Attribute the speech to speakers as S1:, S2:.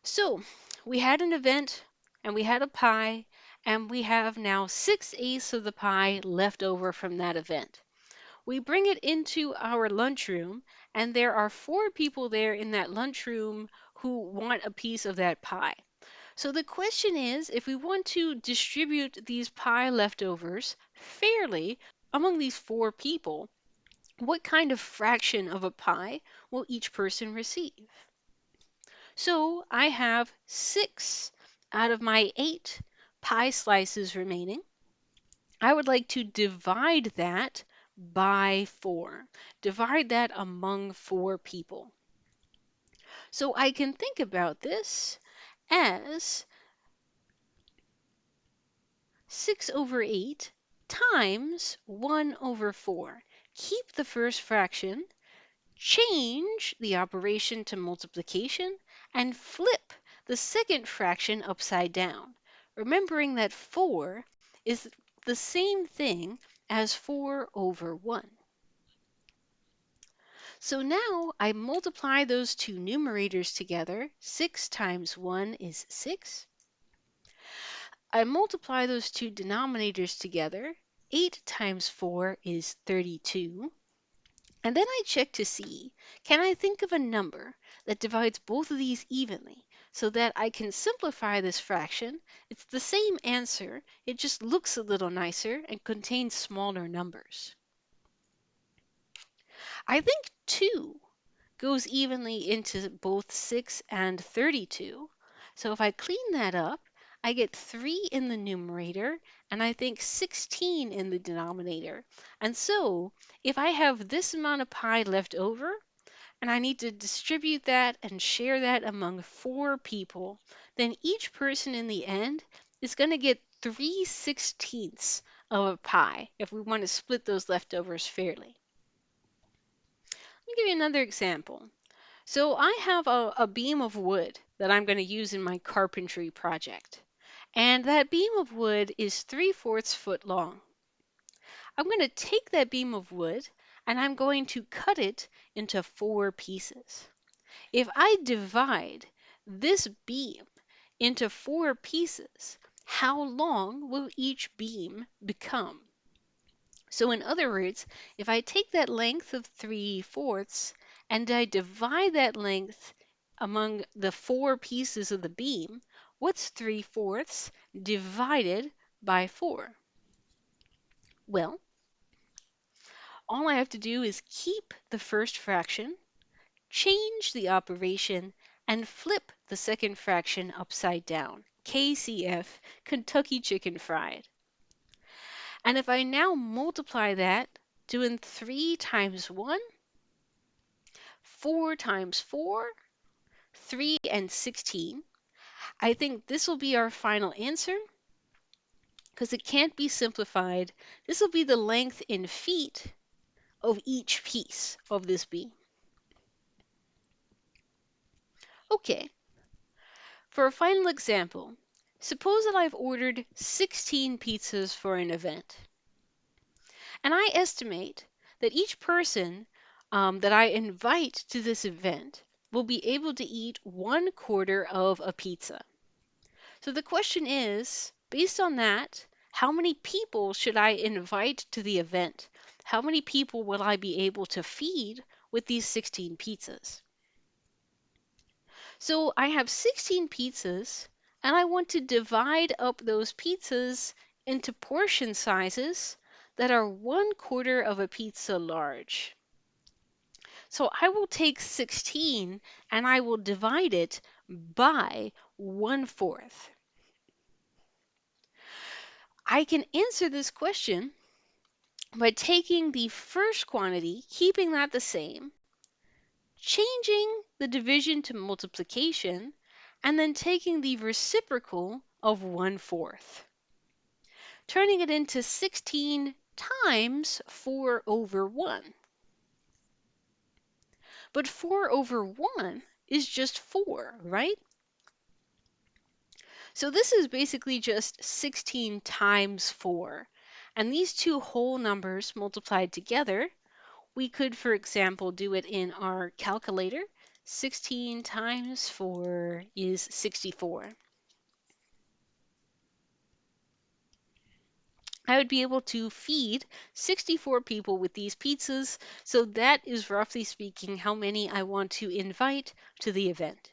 S1: So we had an event and we had a pie, and we have now 6/8 of the pie left over from that event. We bring it into our lunchroom, and there are four people there in that lunchroom who want a piece of that pie. So the question is, if we want to distribute these pie leftovers fairly among these four people, what kind of fraction of a pie will each person receive? So I have 6 out of my 8 pie slices remaining. I would like to divide that by 4. Divide that among 4 people. So I can think about this as 6 over 8 times 1 over 4. Keep the first fraction, change the operation to multiplication, and flip the second fraction upside down, remembering that 4 is the same thing as 4 over 1. So now I multiply those two numerators together. 6 times 1 is 6. I multiply those two denominators together. 8 times 4 is 32. And then I check to see, can I think of a number that divides both of these evenly so that I can simplify this fraction? It's the same answer, it just looks a little nicer and contains smaller numbers. I think 2 goes evenly into both 6 and 32. So if I clean that up, I get 3 in the numerator and I think 16 in the denominator. And so if I have this amount of pie left over and I need to distribute that and share that among 4 people, then each person in the end is going to get 3/16 of a pie if we want to split those leftovers fairly. Let me give you another example. So I have a beam of wood that I'm going to use in my carpentry project. And that beam of wood is 3/4 foot long. I'm going to take that beam of wood and I'm going to cut it into 4 pieces. If I divide this beam into 4 pieces, how long will each beam become? So in other words, if I take that length of 3/4 and I divide that length among the 4 pieces of the beam, what's 3/4 divided by 4? Well, all I have to do is keep the first fraction, change the operation, and flip the second fraction upside down. KCF, Kentucky Chicken Fried. And if I now multiply that, doing 3 times 1, 4 times 4, 3 and 16. I think this will be our final answer because it can't be simplified. This will be the length in feet of each piece of this beam. Okay, for a final example, suppose that I've ordered 16 pizzas for an event, and I estimate that each person that I invite to this event will be able to eat 1/4 of a pizza. So the question is, based on that, how many people should I invite to the event? How many people will I be able to feed with these 16 pizzas? So I have 16 pizzas and I want to divide up those pizzas into portion sizes that are 1/4 of a pizza large. So I will take 16 and I will divide it by 1/4. I can answer this question by taking the first quantity, keeping that the same, changing the division to multiplication, and then taking the reciprocal of 1/4, turning it into 16 times 4 over 1. But 4 over 1 is just 4, right? So this is basically just 16 times 4. And these two whole numbers multiplied together, we could, for example, do it in our calculator. 16 times 4 is 64. I would be able to feed 64 people with these pizzas, so that is roughly speaking how many I want to invite to the event.